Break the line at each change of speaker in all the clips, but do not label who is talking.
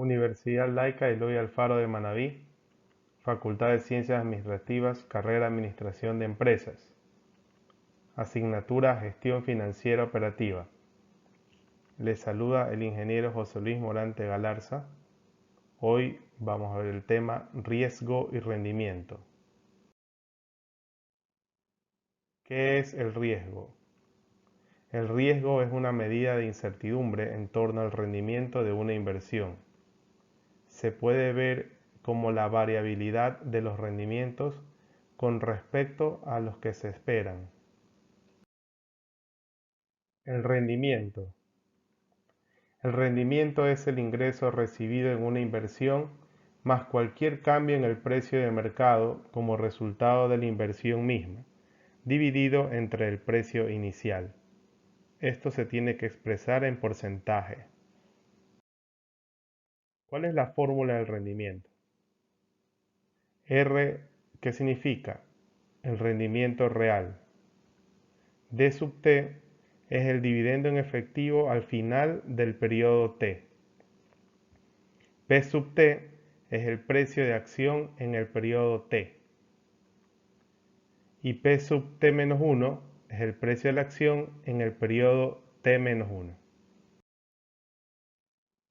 Universidad Laica Eloy Alfaro de Manabí, Facultad de Ciencias Administrativas, carrera Administración de Empresas, asignatura Gestión Financiera Operativa. Les saluda el ingeniero José Luis Morante Galarza. Hoy vamos a ver el tema riesgo y rendimiento. ¿Qué es el riesgo? El riesgo es una medida de incertidumbre en torno al rendimiento de una inversión. Se puede ver como la variabilidad de los rendimientos con respecto a los que se esperan. El rendimiento. El rendimiento es el ingreso recibido en una inversión más cualquier cambio en el precio de mercado como resultado de la inversión misma, dividido entre el precio inicial. Esto se tiene que expresar en porcentaje. ¿Cuál es la fórmula del rendimiento? R, ¿qué significa? El rendimiento real. D sub T es el dividendo en efectivo al final del periodo T. P sub T es el precio de acción en el periodo T. Y P sub T-1 es el precio de la acción en el periodo T-1.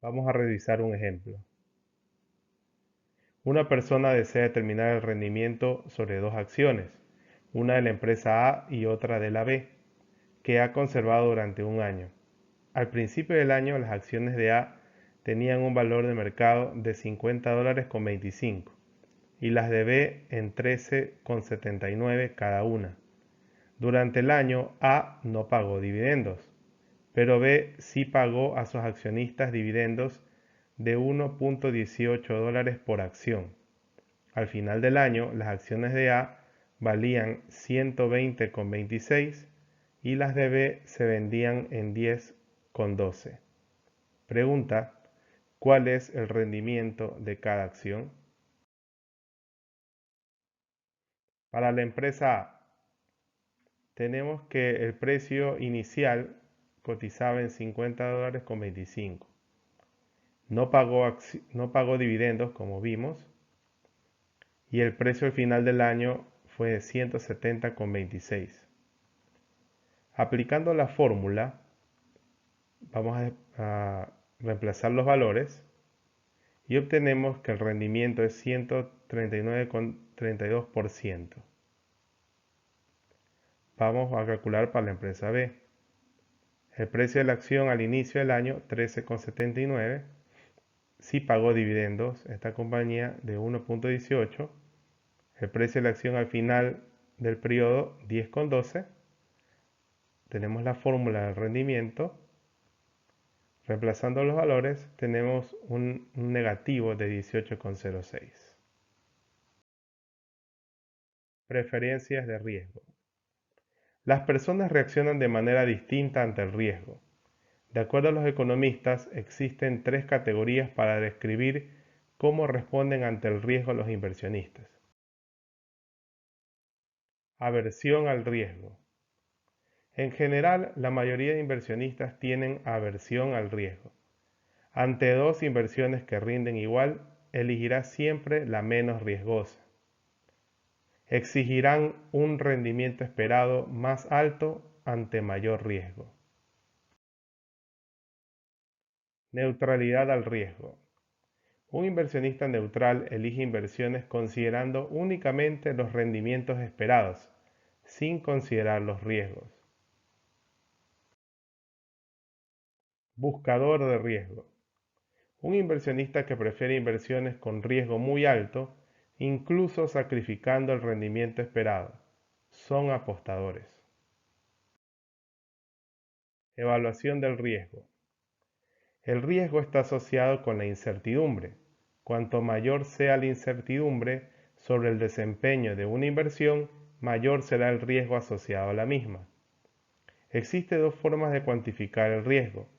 Vamos a revisar un ejemplo. Una persona desea determinar el rendimiento sobre dos acciones, una de la empresa A y otra de la B, que ha conservado durante un año. Al principio del año, las acciones de A tenían un valor de mercado de $50,25 y las de B en $13,79 cada una. Durante el año, A no pagó dividendos, pero B sí pagó a sus accionistas dividendos de $1,18 por acción. Al final del año, las acciones de A valían $120,26 y las de B se vendían en $10,12. Pregunta: ¿cuál es el rendimiento de cada acción? Para la empresa A, tenemos que el precio inicial cotizaba en $50,25. No pagó dividendos, como vimos, y el precio al final del año fue de $170,26. Aplicando la fórmula, vamos a reemplazar los valores y obtenemos que el rendimiento es 139,32%. Vamos a calcular para la empresa B. El precio de la acción al inicio del año, $13,79. Sí pagó dividendos esta compañía de 1,18. El precio de la acción al final del periodo, $10,12. Tenemos la fórmula del rendimiento. Reemplazando los valores, tenemos un negativo de 18,06. Preferencias de riesgo. Las personas reaccionan de manera distinta ante el riesgo. De acuerdo a los economistas, existen tres categorías para describir cómo responden ante el riesgo los inversionistas. Aversión al riesgo. En general, la mayoría de inversionistas tienen aversión al riesgo. Ante dos inversiones que rinden igual, elegirá siempre la menos riesgosa. Exigirán un rendimiento esperado más alto ante mayor riesgo. Neutralidad al riesgo. Un inversionista neutral elige inversiones considerando únicamente los rendimientos esperados, sin considerar los riesgos. Buscador de riesgo. Un inversionista que prefiere inversiones con riesgo muy alto, incluso sacrificando el rendimiento esperado, son apostadores. Evaluación del riesgo. El riesgo está asociado con la incertidumbre. Cuanto mayor sea la incertidumbre sobre el desempeño de una inversión, mayor será el riesgo asociado a la misma. Existen dos formas de cuantificar el riesgo.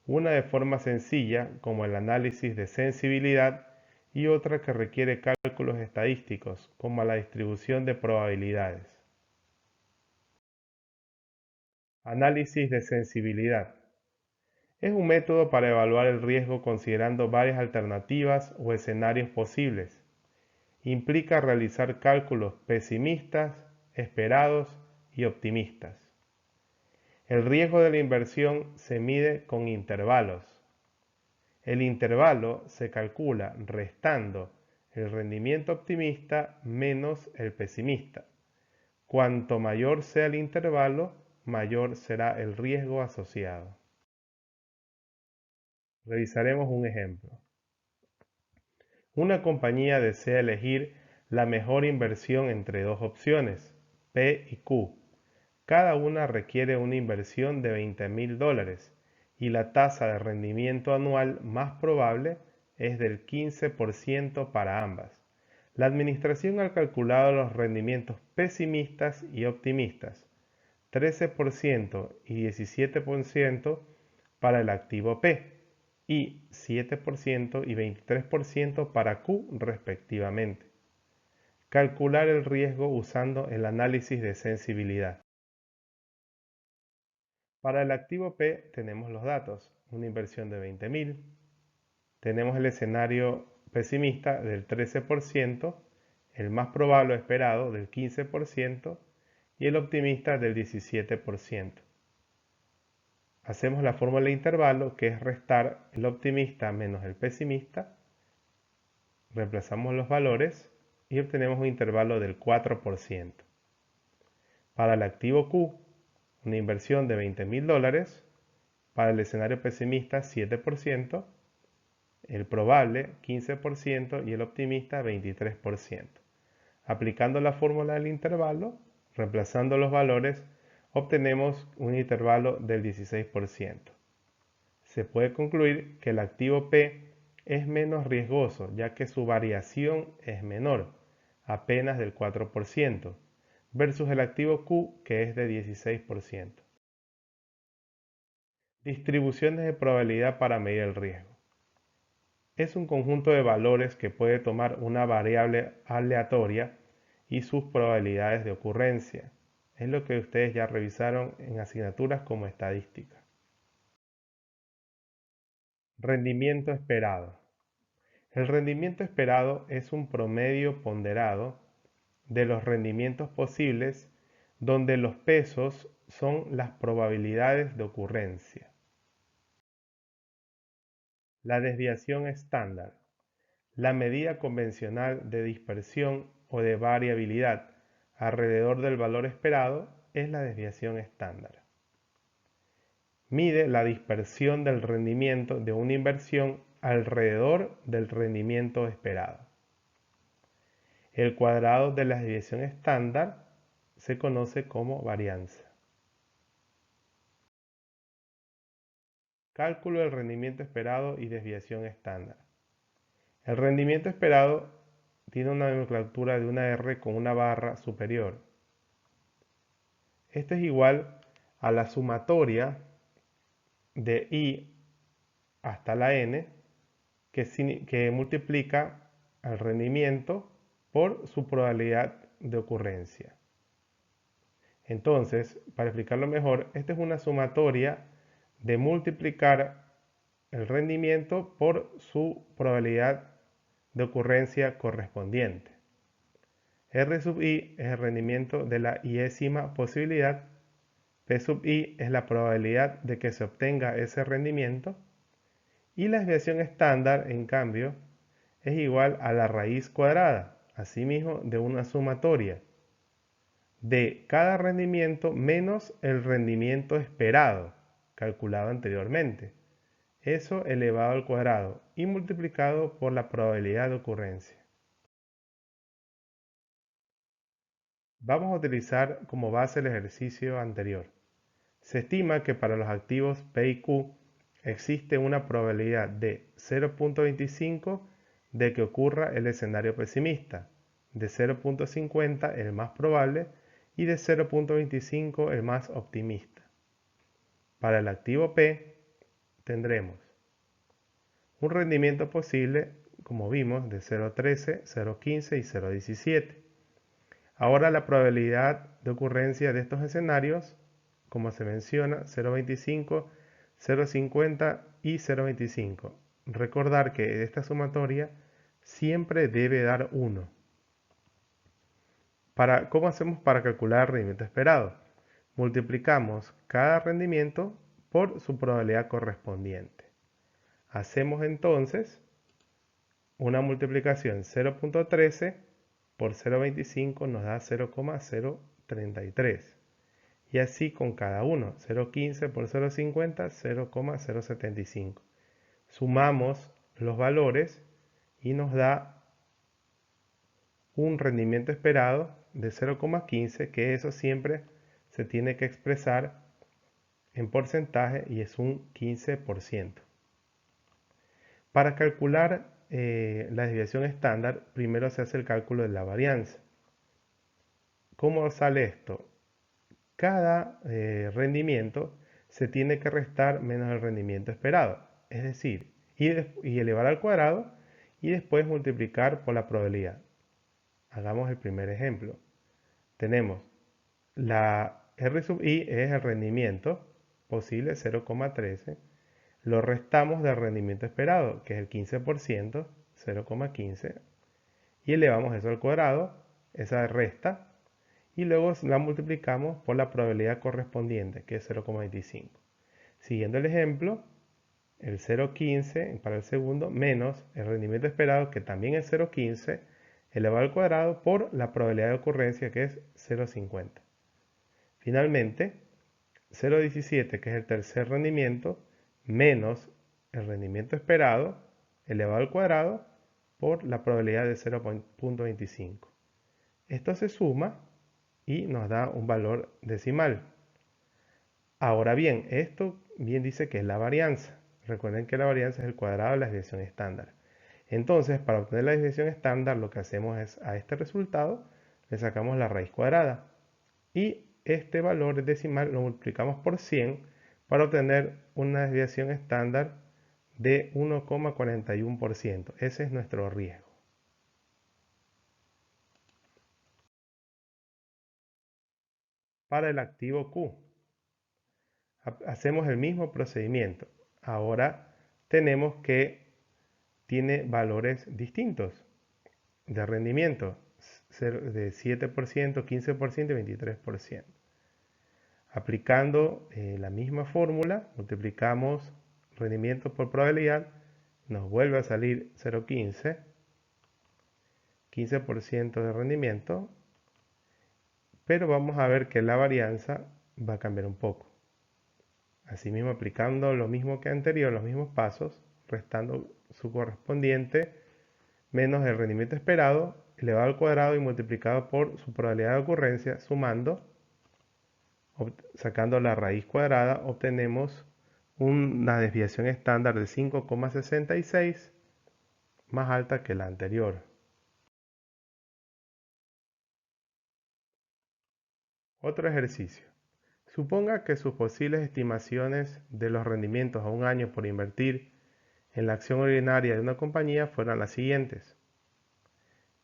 Una de forma sencilla, como el análisis de sensibilidad, y otra que requiere cálculos estadísticos, como la distribución de probabilidades. Análisis de sensibilidad. Es un método para evaluar el riesgo considerando varias alternativas o escenarios posibles. Implica realizar cálculos pesimistas, esperados y optimistas. El riesgo de la inversión se mide con intervalos. El intervalo se calcula restando el rendimiento optimista menos el pesimista. Cuanto mayor sea el intervalo, mayor será el riesgo asociado. Revisaremos un ejemplo. Una compañía desea elegir la mejor inversión entre dos opciones, P y Q. Cada una requiere una inversión de $20.000 y la tasa de rendimiento anual más probable es del 15% para ambas. La administración ha calculado los rendimientos pesimistas y optimistas, 13% y 17% para el activo P y 7% y 23% para Q respectivamente. Calcular el riesgo usando el análisis de sensibilidad. Para el activo P tenemos los datos, una inversión de 20.000, tenemos el escenario pesimista del 13%, el más probable o esperado del 15% y el optimista del 17%. Hacemos la fórmula de intervalo, que es restar el optimista menos el pesimista, reemplazamos los valores y obtenemos un intervalo del 4%. Para el activo Q, una inversión de $20.000, para el escenario pesimista 7%, el probable 15% y el optimista 23%. Aplicando la fórmula del intervalo, reemplazando los valores, obtenemos un intervalo del 16%. Se puede concluir que el activo P es menos riesgoso, ya que su variación es menor, apenas del 4%, versus el activo Q, que es de 16%. Distribuciones de probabilidad para medir el riesgo. Es un conjunto de valores que puede tomar una variable aleatoria y sus probabilidades de ocurrencia. Es lo que ustedes ya revisaron en asignaturas como estadística. Rendimiento esperado. El rendimiento esperado es un promedio ponderado de los rendimientos posibles donde los pesos son las probabilidades de ocurrencia. La desviación estándar. La medida convencional de dispersión o de variabilidad alrededor del valor esperado es la desviación estándar. Mide la dispersión del rendimiento de una inversión alrededor del rendimiento esperado. El cuadrado de la desviación estándar se conoce como varianza. Cálculo del rendimiento esperado y desviación estándar. El rendimiento esperado tiene una nomenclatura de una R con una barra superior. Esto es igual a la sumatoria de I hasta la N que multiplica el rendimiento por su probabilidad de ocurrencia. Entonces, para explicarlo mejor, esta es una sumatoria de multiplicar el rendimiento por su probabilidad de ocurrencia correspondiente. R sub i es el rendimiento de la iésima posibilidad, P sub i es la probabilidad de que se obtenga ese rendimiento y la desviación estándar, en cambio, es igual a la raíz cuadrada, asimismo de una sumatoria de cada rendimiento menos el rendimiento esperado, calculado anteriormente, eso elevado al cuadrado y multiplicado por la probabilidad de ocurrencia. Vamos a utilizar como base el ejercicio anterior. Se estima que para los activos P y Q existe una probabilidad de 0.25 de que ocurra el escenario pesimista, de 0.50 el más probable y de 0.25 el más optimista. Para el activo P tendremos un rendimiento posible, como vimos, de 0.13, 0.15 y 0.17. Ahora la probabilidad de ocurrencia de estos escenarios, como se menciona, 0.25 0,50 y 0,25. Recordar que esta sumatoria siempre debe dar 1. ¿Cómo hacemos para calcular el rendimiento esperado? Multiplicamos cada rendimiento por su probabilidad correspondiente. Hacemos entonces una multiplicación. 0,13 por 0,25 nos da 0,033. Y así con cada uno. 0,15 por 0,50, 0,075. Sumamos los valores y nos da un rendimiento esperado de 0,15, que eso siempre se tiene que expresar en porcentaje y es un 15%. Para calcular la desviación estándar, primero se hace el cálculo de la varianza. ¿Cómo sale esto? Cada rendimiento se tiene que restar menos el rendimiento esperado, es decir, y elevar al cuadrado y después multiplicar por la probabilidad. Hagamos el primer ejemplo. Tenemos la R sub i es el rendimiento posible, 0,13. Lo restamos del rendimiento esperado, que es el 15%, 0,15. Y elevamos eso al cuadrado, esa resta, y luego la multiplicamos por la probabilidad correspondiente, que es 0,25. Siguiendo el ejemplo, el 0,15 para el segundo menos el rendimiento esperado, que también es 0,15, elevado al cuadrado por la probabilidad de ocurrencia, que es 0,50. Finalmente, 0,17, que es el tercer rendimiento, menos el rendimiento esperado, elevado al cuadrado por la probabilidad de 0,25. Esto se suma y nos da un valor decimal. Ahora bien, esto bien dice que es la varianza. Recuerden que la varianza es el cuadrado de la desviación estándar. Entonces, para obtener la desviación estándar, lo que hacemos es a este resultado le sacamos la raíz cuadrada. Y este valor decimal lo multiplicamos por 100 para obtener una desviación estándar de 1,41%. Ese es nuestro riesgo. Para el activo Q, hacemos el mismo procedimiento. Ahora tenemos que tiene valores distintos de rendimiento, de 7%, 15% y 23%. Aplicando la misma fórmula, multiplicamos rendimiento por probabilidad, nos vuelve a salir 0,15, 15% de rendimiento, pero vamos a ver que la varianza va a cambiar un poco. Asimismo, aplicando lo mismo que anterior, los mismos pasos, restando su correspondiente menos el rendimiento esperado, elevado al cuadrado y multiplicado por su probabilidad de ocurrencia, sumando, sacando la raíz cuadrada, obtenemos una desviación estándar de 5,66, más alta que la anterior. Otro ejercicio. Suponga que sus posibles estimaciones de los rendimientos a un año por invertir en la acción ordinaria de una compañía fueran las siguientes.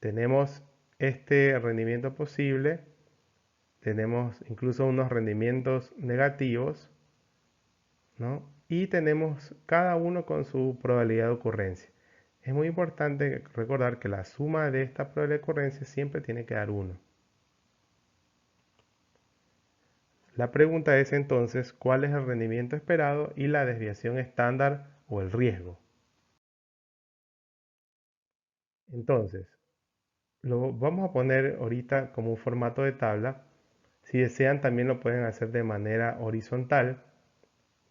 Tenemos este rendimiento posible, tenemos incluso unos rendimientos negativos, ¿no? Y tenemos cada uno con su probabilidad de ocurrencia. Es muy importante recordar que la suma de esta probabilidad de ocurrencia siempre tiene que dar 1. La pregunta es entonces, ¿cuál es el rendimiento esperado y la desviación estándar o el riesgo? Entonces, lo vamos a poner ahorita como un formato de tabla. Si desean, también lo pueden hacer de manera horizontal,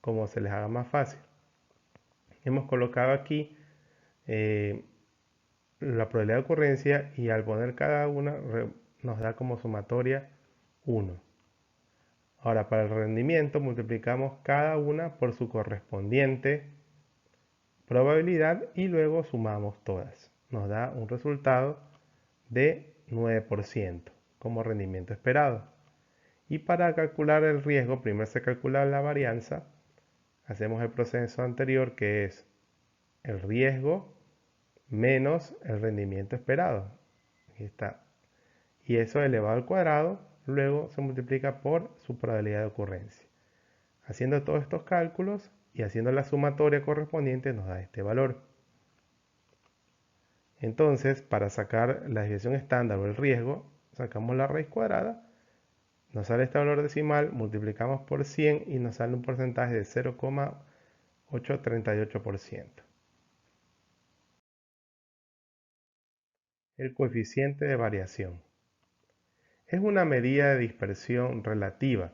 como se les haga más fácil. Hemos colocado aquí la probabilidad de ocurrencia y al poner cada una nos da como sumatoria 1. Ahora, para el rendimiento multiplicamos cada una por su correspondiente probabilidad y luego sumamos todas. Nos da un resultado de 9% como rendimiento esperado. Y para calcular el riesgo, primero se calcula la varianza. Hacemos el proceso anterior, que es el riesgo menos el rendimiento esperado. Aquí está. Y eso elevado al cuadrado, luego se multiplica por su probabilidad de ocurrencia. Haciendo todos estos cálculos, y haciendo la sumatoria correspondiente nos da este valor. Entonces, para sacar la desviación estándar o el riesgo, sacamos la raíz cuadrada, nos sale este valor decimal, multiplicamos por 100 y nos sale un porcentaje de 0,838%. El coeficiente de variación es una medida de dispersión relativa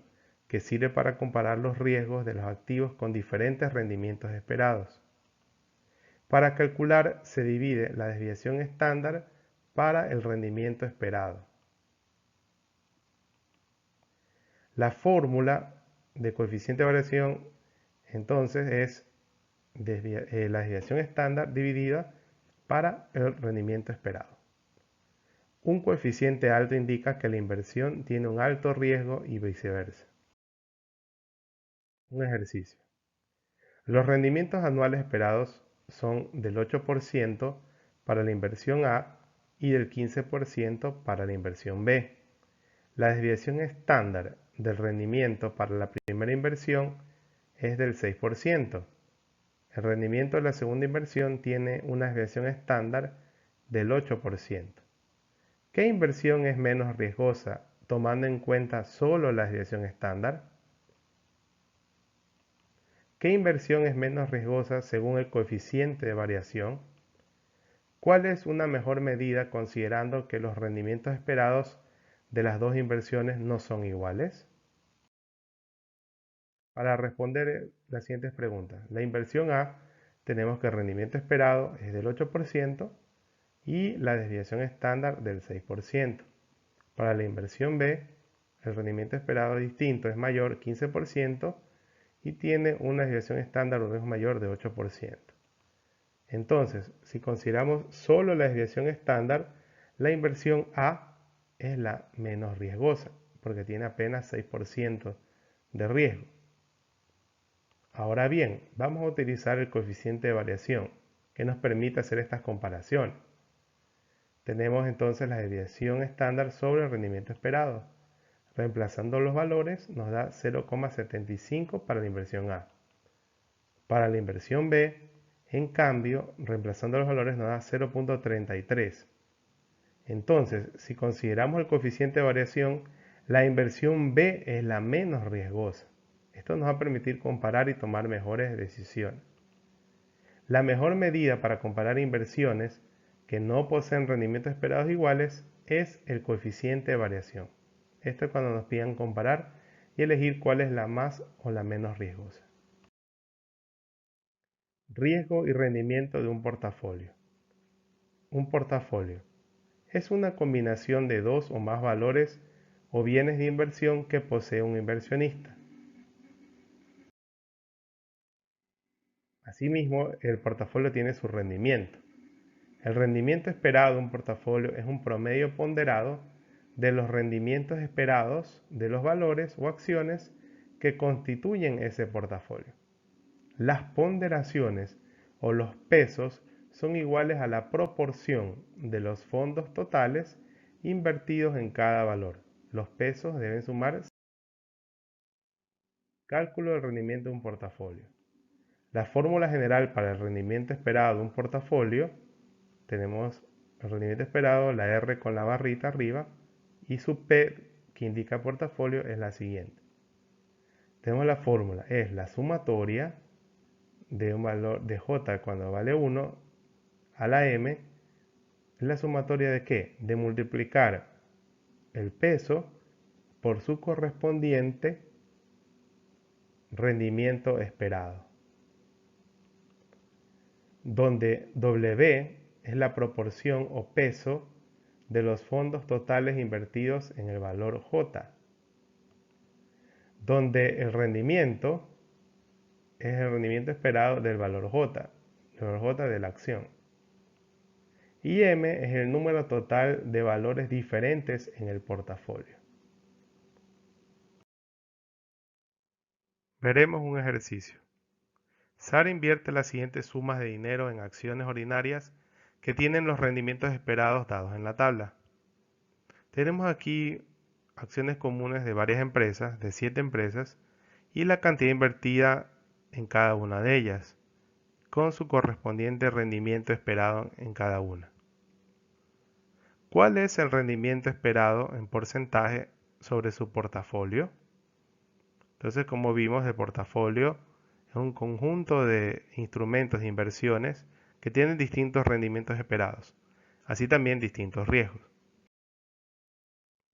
que sirve para comparar los riesgos de los activos con diferentes rendimientos esperados. Para calcular se divide la desviación estándar para el rendimiento esperado. La fórmula de coeficiente de variación entonces es la desviación estándar dividida para el rendimiento esperado. Un coeficiente alto indica que la inversión tiene un alto riesgo y viceversa. Un ejercicio. Los rendimientos anuales esperados son del 8% para la inversión A y del 15% para la inversión B. La desviación estándar del rendimiento para la primera inversión es del 6%. El rendimiento de la segunda inversión tiene una desviación estándar del 8%. ¿Qué inversión es menos riesgosa tomando en cuenta solo la desviación estándar? ¿Qué inversión es menos riesgosa según el coeficiente de variación? ¿Cuál es una mejor medida considerando que los rendimientos esperados de las dos inversiones no son iguales? Para responder las siguientes preguntas, la inversión A tenemos que el rendimiento esperado es del 8% y la desviación estándar del 6%. Para la inversión B, el rendimiento esperado distinto es mayor 15% y tiene una desviación estándar o riesgo mayor de 8%. Entonces, si consideramos solo la desviación estándar, la inversión A es la menos riesgosa, porque tiene apenas 6% de riesgo. Ahora bien, vamos a utilizar el coeficiente de variación, que nos permite hacer estas comparaciones. Tenemos entonces la desviación estándar sobre el rendimiento esperado. Reemplazando los valores nos da 0,75 para la inversión A. Para la inversión B, en cambio, reemplazando los valores nos da 0,33. Entonces, si consideramos el coeficiente de variación, la inversión B es la menos riesgosa. Esto nos va a permitir comparar y tomar mejores decisiones. La mejor medida para comparar inversiones que no poseen rendimientos esperados iguales es el coeficiente de variación. Esto es cuando nos pidan comparar y elegir cuál es la más o la menos riesgosa. Riesgo y rendimiento de un portafolio. Un portafolio es una combinación de dos o más valores o bienes de inversión que posee un inversionista. Asimismo, el portafolio tiene su rendimiento. El rendimiento esperado de un portafolio es un promedio ponderado de los rendimientos esperados de los valores o acciones que constituyen ese portafolio. Las ponderaciones o los pesos son iguales a la proporción de los fondos totales invertidos en cada valor. Los pesos deben sumar. Cálculo del rendimiento de un portafolio. La fórmula general para el rendimiento esperado de un portafolio, tenemos el rendimiento esperado, la R con la barrita arriba, y su P que indica portafolio es la siguiente. Tenemos la fórmula, es la sumatoria de un valor de J cuando vale 1 a la M, es la sumatoria de ¿qué? De multiplicar el peso por su correspondiente rendimiento esperado, donde W es la proporción o peso de los fondos totales invertidos en el valor J, donde el rendimiento es el rendimiento esperado del valor J, el valor J de la acción. Y M es el número total de valores diferentes en el portafolio. Veremos un ejercicio. Sara invierte las siguientes sumas de dinero en acciones ordinarias que tienen los rendimientos esperados dados en la tabla. Tenemos aquí acciones comunes de varias empresas, de 7 empresas, y la cantidad invertida en cada una de ellas, con su correspondiente rendimiento esperado en cada una. ¿Cuál es el rendimiento esperado en porcentaje sobre su portafolio? Entonces, como vimos, el portafolio es un conjunto de instrumentos de inversiones que tienen distintos rendimientos esperados, así también distintos riesgos.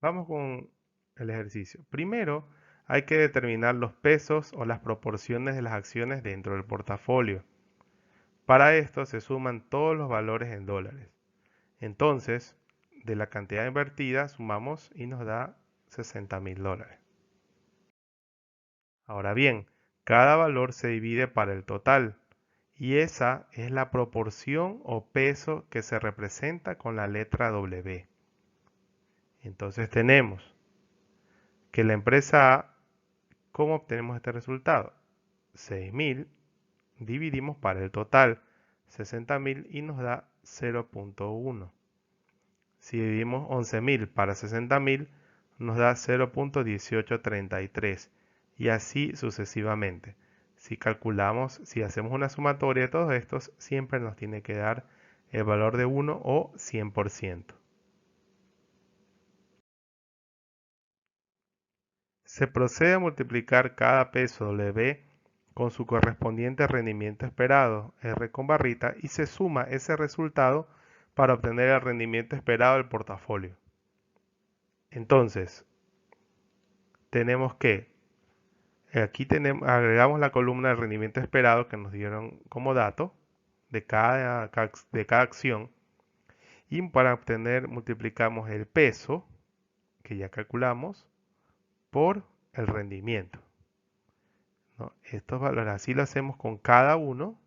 Vamos con el ejercicio. Primero, hay que determinar los pesos o las proporciones de las acciones dentro del portafolio. Para esto se suman todos los valores en dólares. Entonces, de la cantidad invertida sumamos y nos da $60.000. Ahora bien, cada valor se divide para el total y esa es la proporción o peso que se representa con la letra W. Entonces tenemos que la empresa A, ¿cómo obtenemos este resultado? 6.000 dividimos para el total, 60.000 y nos da 0.1. Si dividimos 11.000 para 60.000, nos da 0.1833 y así sucesivamente. Si calculamos, si hacemos una sumatoria de todos estos, siempre nos tiene que dar el valor de 1 o 100%. Se procede a multiplicar cada peso W con su correspondiente rendimiento esperado, R con barrita, y se suma ese resultado para obtener el rendimiento esperado del portafolio. Entonces, tenemos que, aquí agregamos la columna de rendimiento esperado que nos dieron como dato de cada acción, y para obtener multiplicamos el peso, que ya calculamos, por el rendimiento, ¿no? Estos valores así lo hacemos con cada uno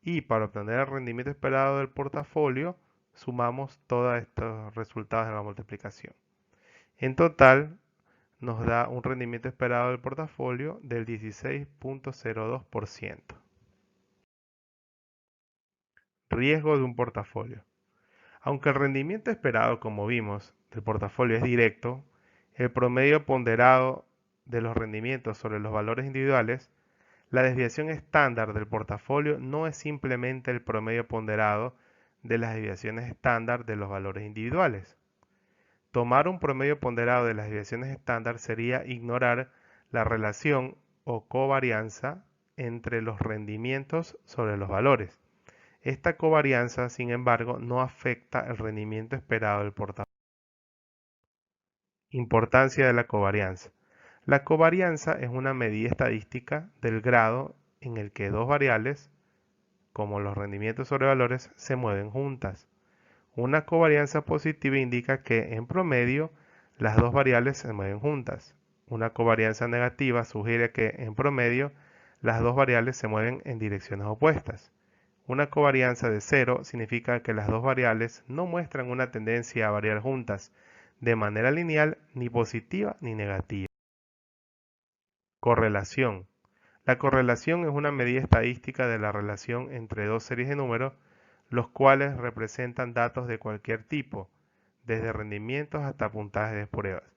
y para obtener el rendimiento esperado del portafolio sumamos todos estos resultados de la multiplicación. En total nos da un rendimiento esperado del portafolio del 16.02%. Riesgo de un portafolio. Aunque el rendimiento esperado, como vimos, del portafolio es directo, el promedio ponderado de los rendimientos sobre los valores individuales, la desviación estándar del portafolio no es simplemente el promedio ponderado de las desviaciones estándar de los valores individuales. Tomar un promedio ponderado de las desviaciones estándar sería ignorar la relación o covarianza entre los rendimientos sobre los valores. Esta covarianza, sin embargo, no afecta el rendimiento esperado del portafolio. Importancia de la covarianza. La covarianza es una medida estadística del grado en el que dos variables, como los rendimientos sobre valores, se mueven juntas. Una covarianza positiva indica que, en promedio, las dos variables se mueven juntas. Una covarianza negativa sugiere que, en promedio, las dos variables se mueven en direcciones opuestas. Una covarianza de 0 significa que las dos variables no muestran una tendencia a variar juntas de manera lineal, ni positiva ni negativa. Correlación. La correlación es una medida estadística de la relación entre dos series de números, los cuales representan datos de cualquier tipo, desde rendimientos hasta puntajes de pruebas.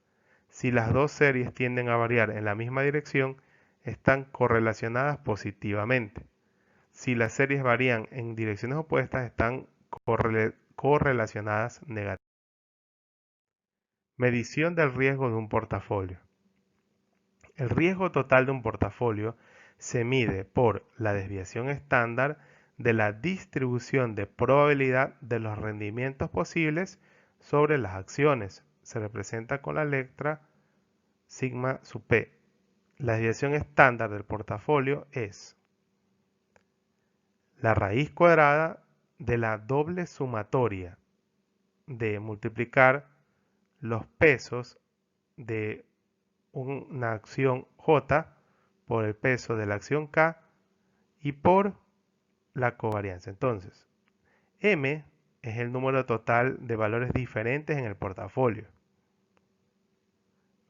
Si las dos series tienden a variar en la misma dirección, están correlacionadas positivamente. Si las series varían en direcciones opuestas, están correlacionadas negativamente. Medición del riesgo de un portafolio. El riesgo total de un portafolio se mide por la desviación estándar de la distribución de probabilidad de los rendimientos posibles sobre las acciones. Se representa con la letra sigma sub p. La desviación estándar del portafolio es la raíz cuadrada de la doble sumatoria de multiplicar los pesos de una acción J por el peso de la acción K y por la covarianza. Entonces, M es el número total de valores diferentes en el portafolio.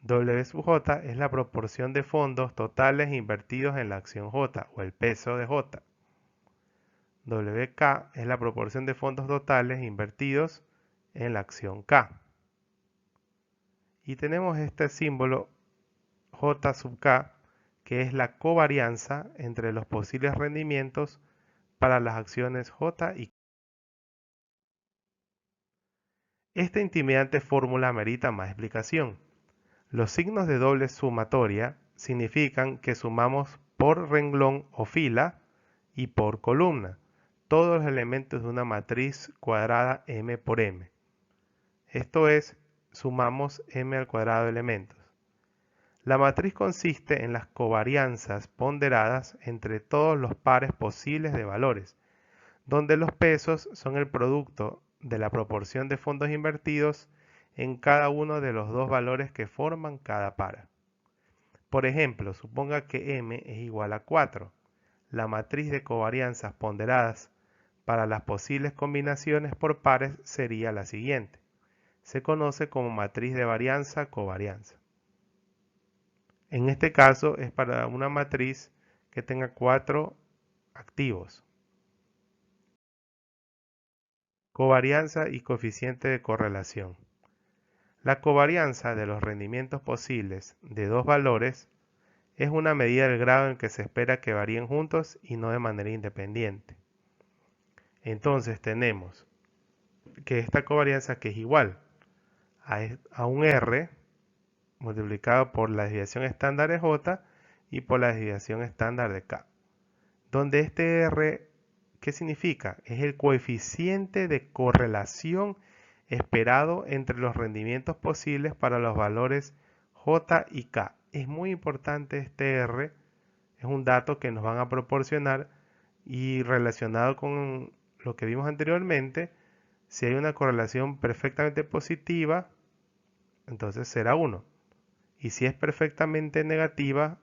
W sub J es la proporción de fondos totales invertidos en la acción J o el peso de J. WK es la proporción de fondos totales invertidos en la acción K. Y tenemos este símbolo J sub K, que es la covarianza entre los posibles rendimientos para las acciones J y K. Esta intimidante fórmula merita más explicación. Los signos de doble sumatoria significan que sumamos por renglón o fila y por columna todos los elementos de una matriz cuadrada m por m. Esto es, sumamos m al cuadrado de elementos. La matriz consiste en las covarianzas ponderadas entre todos los pares posibles de valores, donde los pesos son el producto de la proporción de fondos invertidos en cada uno de los dos valores que forman cada par. Por ejemplo, suponga que m es igual a 4. La matriz de covarianzas ponderadas para las posibles combinaciones por pares sería la siguiente. Se conoce como matriz de varianza-covarianza. En este caso es para una matriz que tenga 4 activos. Covarianza y coeficiente de correlación. La covarianza de los rendimientos posibles de dos valores es una medida del grado en que se espera que varíen juntos y no de manera independiente. Entonces tenemos que esta covarianza que es igual a un R multiplicado por la desviación estándar de J y por la desviación estándar de K, donde este R, ¿qué significa? Es el coeficiente de correlación esperado entre los rendimientos posibles para los valores J y K. Es muy importante este R, es un dato que nos van a proporcionar y relacionado con lo que vimos anteriormente, si hay una correlación perfectamente positiva, entonces será 1. Y si es perfectamente negativa,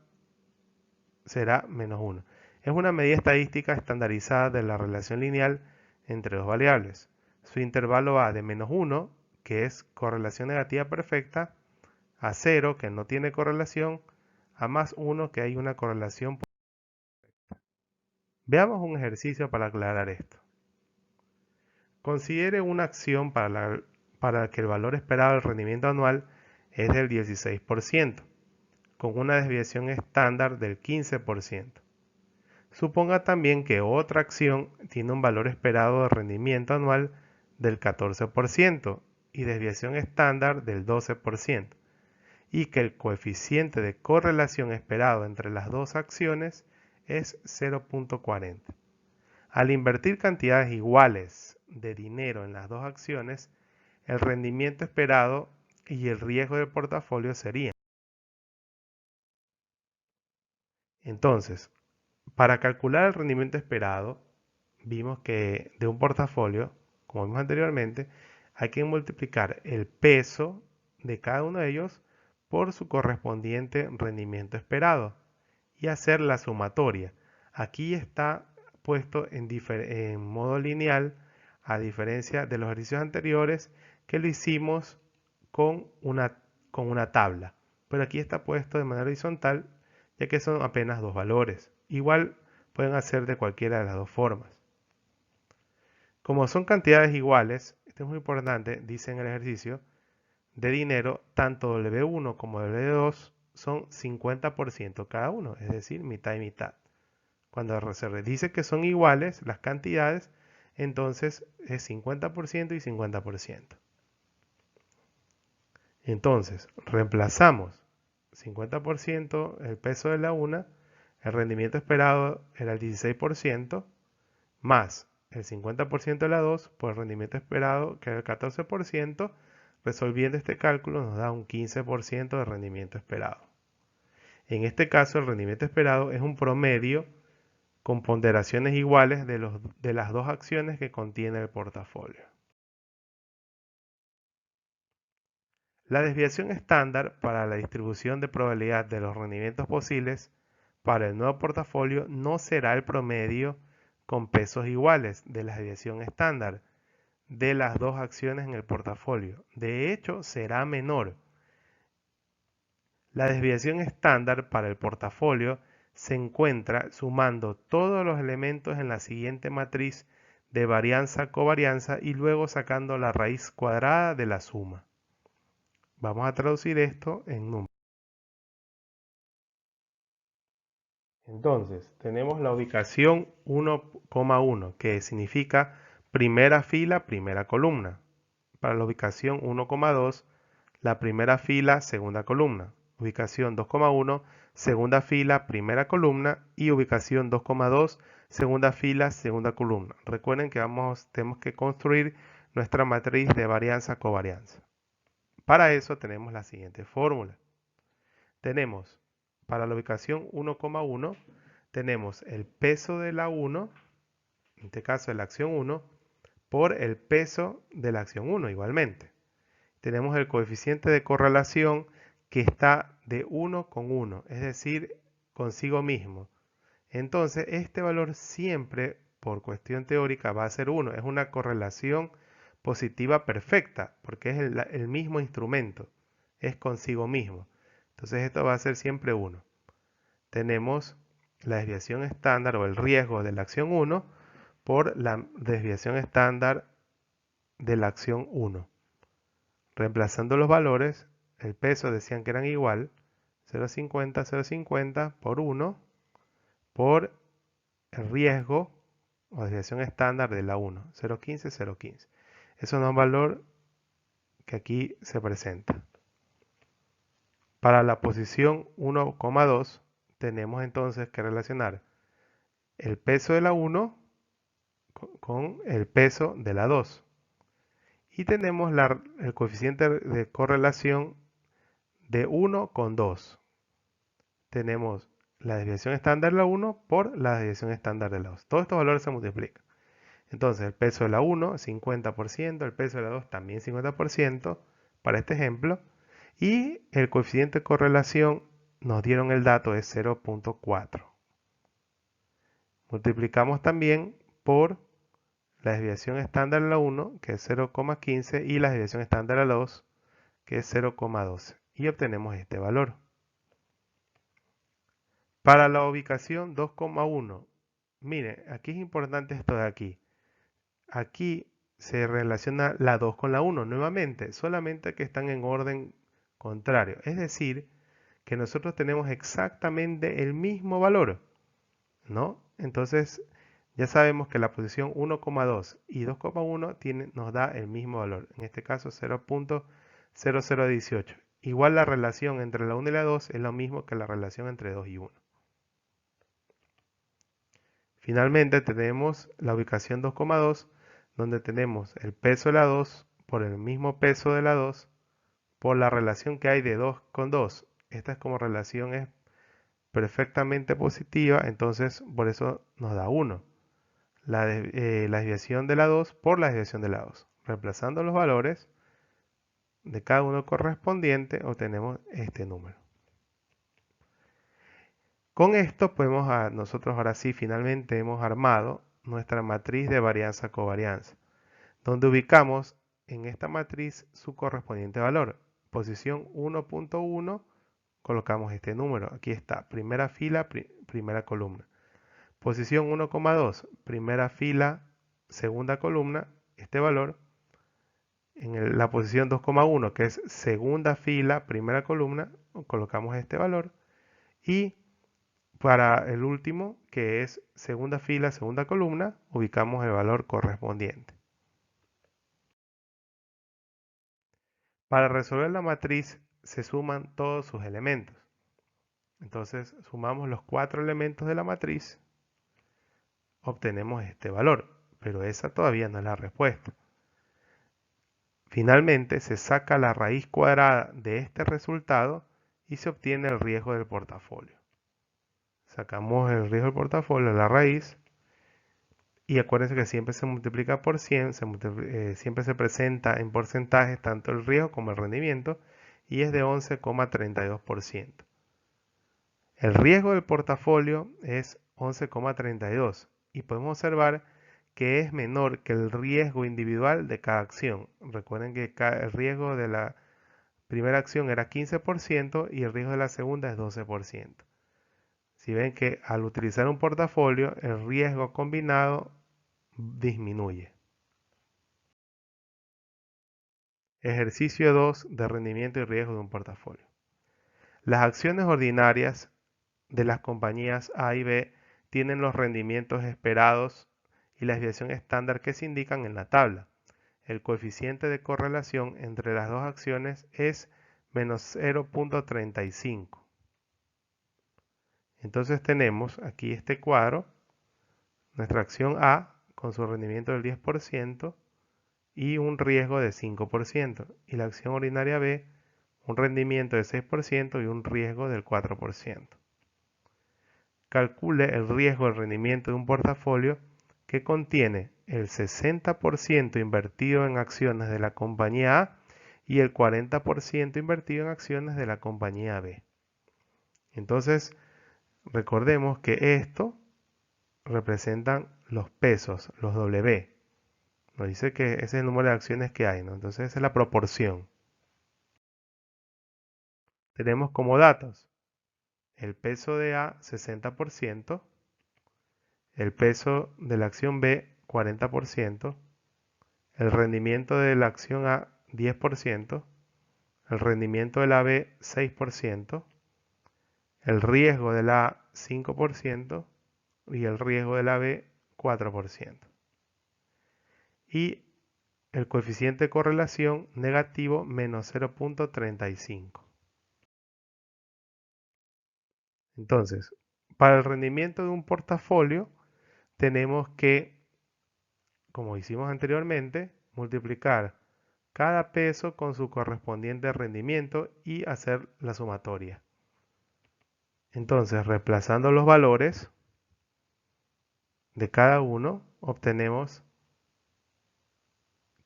será menos 1. Es una medida estadística estandarizada de la relación lineal entre dos variables. Su intervalo va de menos 1, que es correlación negativa perfecta, a 0, que no tiene correlación, a más 1, que hay una correlación perfecta. Veamos un ejercicio para aclarar esto. Considere una acción para que el valor esperado del rendimiento anual es del 16%, con una desviación estándar del 15%. Suponga también que otra acción tiene un valor esperado de rendimiento anual del 14% y desviación estándar del 12%, y que el coeficiente de correlación esperado entre las dos acciones es 0.40. Al invertir cantidades iguales de dinero en las dos acciones, el rendimiento esperado y el riesgo del portafolio serían. Entonces, para calcular el rendimiento esperado, vimos que de un portafolio, como vimos anteriormente, hay que multiplicar el peso de cada uno de ellos por su correspondiente rendimiento esperado y hacer la sumatoria. Aquí está puesto en modo lineal, a diferencia de los ejercicios anteriores que lo hicimos con una tabla. Pero aquí está puesto de manera horizontal, ya que son apenas dos valores. Igual pueden hacer de cualquiera de las dos formas. Como son cantidades iguales, esto es muy importante, dice en el ejercicio, de dinero, tanto W1 como W2 son 50% cada uno, es decir, mitad y mitad. Cuando se dice que son iguales las cantidades, entonces es 50% y 50%. Entonces, reemplazamos 50% el peso de la una, el rendimiento esperado era el 16%, más el 50% de la 2 por el rendimiento esperado, que era el 14%, resolviendo este cálculo nos da un 15% de rendimiento esperado. En este caso, el rendimiento esperado es un promedio con ponderaciones iguales de las dos acciones que contiene el portafolio. La desviación estándar para la distribución de probabilidad de los rendimientos posibles para el nuevo portafolio no será el promedio con pesos iguales de la desviación estándar de las dos acciones en el portafolio. De hecho, será menor. La desviación estándar para el portafolio se encuentra sumando todos los elementos en la siguiente matriz de varianza-covarianza y luego sacando la raíz cuadrada de la suma. Vamos a traducir esto en números. Entonces, tenemos la ubicación 1,1, que significa primera fila, primera columna. Para la ubicación 1,2, la primera fila, segunda columna. Ubicación 2,1, segunda fila, primera columna. Y ubicación 2,2, segunda fila, segunda columna. Recuerden que tenemos que construir nuestra matriz de varianza-covarianza. Para eso tenemos la siguiente fórmula. Tenemos, para la ubicación 1,1, tenemos el peso de la 1, en este caso de la acción 1, por el peso de la acción 1 igualmente. Tenemos el coeficiente de correlación que está de 1 con 1, es decir, consigo mismo. Entonces, este valor siempre, por cuestión teórica, va a ser 1. Es una correlación positiva perfecta, porque es el mismo instrumento, es consigo mismo. Entonces, esto va a ser siempre 1. Tenemos la desviación estándar o el riesgo de la acción 1 por la desviación estándar de la acción 1. Reemplazando los valores, el peso decían que eran igual, 0,50, 0,50 por 1 por el riesgo o desviación estándar de la 1, 0,15, 0,15. Eso es un valor que aquí se presenta. Para la posición 1,2 tenemos entonces que relacionar el peso de la 1 con el peso de la 2. Y tenemos el coeficiente de correlación de 1 con 2. Tenemos la desviación estándar de la 1 por la desviación estándar de la 2. Todos estos valores se multiplican. Entonces el peso de la 1, 50%, el peso de la 2 también 50% para este ejemplo. Y el coeficiente de correlación nos dieron el dato de 0,4. Multiplicamos también por la desviación estándar de la 1, que es 0,15, y la desviación estándar de la 2, que es 0,12. Y obtenemos este valor. Para la ubicación 2,1, mire, aquí es importante esto de aquí. Aquí se relaciona la 2 con la 1 nuevamente, solamente que están en orden contrario. Es decir, que nosotros tenemos exactamente el mismo valor, ¿no? Entonces, ya sabemos que la posición 1,2 y 2,1 nos da el mismo valor, en este caso 0,0018. Igual la relación entre la 1 y la 2 es lo mismo que la relación entre 2 y 1. Finalmente tenemos la ubicación 2,2, donde tenemos el peso de la 2 por el mismo peso de la 2 por la relación que hay de 2 con 2. Esta es como relación es perfectamente positiva, entonces por eso nos da 1. La desviación de la 2 por la desviación de la 2. Reemplazando los valores de cada uno correspondiente, obtenemos este número. Con esto nosotros ahora sí finalmente hemos armado nuestra matriz de varianza-covarianza, donde ubicamos en esta matriz su correspondiente valor. Posición 1.1, colocamos este número. Aquí está, primera fila, primera columna. Posición 1,2, primera fila, segunda columna, este valor. En la posición 2,1, que es segunda fila, primera columna, colocamos este valor. Y para el último, que es segunda fila, segunda columna, ubicamos el valor correspondiente. Para resolver la matriz se suman todos sus elementos. Entonces sumamos los 4 elementos de la matriz, obtenemos este valor, pero esa todavía no es la respuesta. Finalmente se saca la raíz cuadrada de este resultado y se obtiene el riesgo del portafolio. Sacamos el riesgo del portafolio, la raíz, y acuérdense que siempre se multiplica por 100, siempre se presenta en porcentajes tanto el riesgo como el rendimiento, y es de 11,32%. El riesgo del portafolio es 11,32 y podemos observar que es menor que el riesgo individual de cada acción. Recuerden que el riesgo de la primera acción era 15% y el riesgo de la segunda es 12%. Si ven que al utilizar un portafolio, el riesgo combinado disminuye. Ejercicio 2 de rendimiento y riesgo de un portafolio. Las acciones ordinarias de las compañías A y B tienen los rendimientos esperados y la desviación estándar que se indican en la tabla. El coeficiente de correlación entre las dos acciones es menos 0.35. Entonces tenemos aquí este cuadro, nuestra acción A con su rendimiento del 10% y un riesgo de 5%, y la acción ordinaria B un rendimiento del 6% y un riesgo del 4%. Calcule el riesgo del rendimiento de un portafolio que contiene el 60% invertido en acciones de la compañía A y el 40% invertido en acciones de la compañía B. Entonces, recordemos que esto representan los pesos, los W. Nos dice que ese es el número de acciones que hay, ¿no? Entonces, esa es la proporción. Tenemos como datos el peso de A 60%, el peso de la acción B 40%, el rendimiento de la acción A 10%, el rendimiento de la B 6%, el riesgo de la A 5% y el riesgo de la B 4%. Y el coeficiente de correlación negativo menos 0.35. Entonces, para el rendimiento de un portafolio tenemos que, como hicimos anteriormente, multiplicar cada peso con su correspondiente rendimiento y hacer la sumatoria. Entonces, reemplazando los valores de cada uno, obtenemos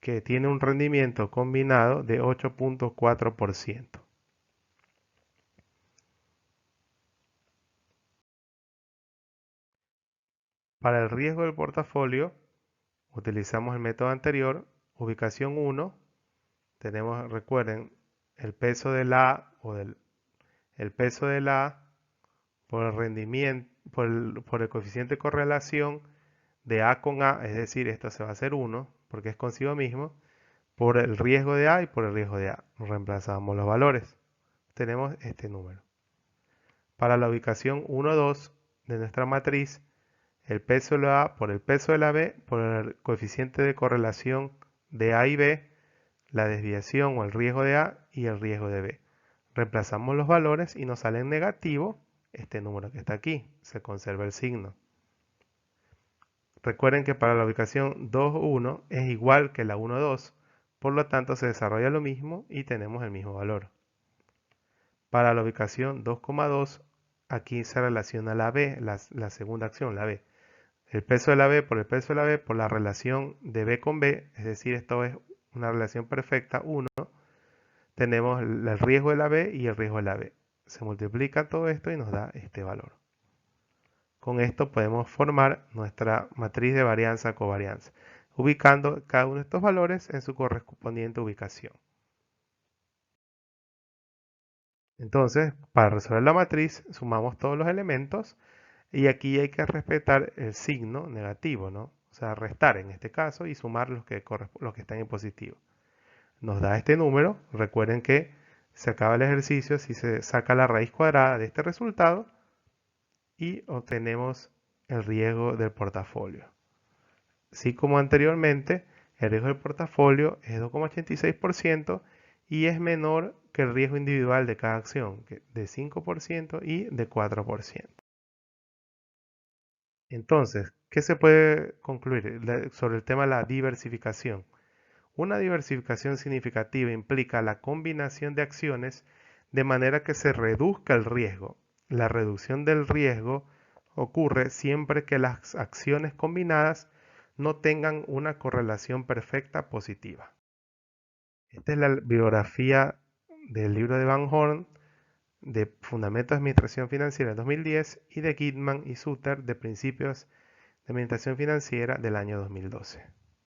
que tiene un rendimiento combinado de 8.4%. Para el riesgo del portafolio, utilizamos el método anterior, ubicación 1. Tenemos, recuerden, el peso del A el peso del A por el rendimiento, por el coeficiente de correlación de A con A, es decir, esto se va a hacer 1, porque es consigo mismo, por el riesgo de A y por el riesgo de A. Reemplazamos los valores. Tenemos este número. Para la ubicación 1, 2 de nuestra matriz, el peso de la A por el peso de la B, por el coeficiente de correlación de A y B, la desviación o el riesgo de A y el riesgo de B. Reemplazamos los valores y nos sale en negativo este número que está aquí. Se conserva el signo. Recuerden que para la ubicación 2,1 es igual que la 1,2, por lo tanto se desarrolla lo mismo y tenemos el mismo valor. Para la ubicación 2,2, aquí se relaciona la B, la segunda acción, la B. El peso de la B por el peso de la B por la relación de B con B, es decir, esto es una relación perfecta, 1, tenemos el riesgo de la B y el riesgo de la B. Se multiplica todo esto y nos da este valor. Con esto podemos formar nuestra matriz de varianza-covarianza, ubicando cada uno de estos valores en su correspondiente ubicación. Entonces, para resolver la matriz, sumamos todos los elementos y aquí hay que respetar el signo negativo, ¿no? O sea, restar en este caso y sumar los que están en positivo. Nos da este número. Recuerden que se acaba el ejercicio si se saca la raíz cuadrada de este resultado y obtenemos el riesgo del portafolio. Así como anteriormente, el riesgo del portafolio es 2,86% y es menor que el riesgo individual de cada acción, de 5% y de 4%. Entonces, ¿qué se puede concluir sobre el tema de la diversificación? Una diversificación significativa implica la combinación de acciones de manera que se reduzca el riesgo. La reducción del riesgo ocurre siempre que las acciones combinadas no tengan una correlación perfecta positiva. Esta es la bibliografía del libro de Van Horn de Fundamentos de Administración Financiera del 2010 y de Kidman y Suter de Principios de Administración Financiera del año 2012.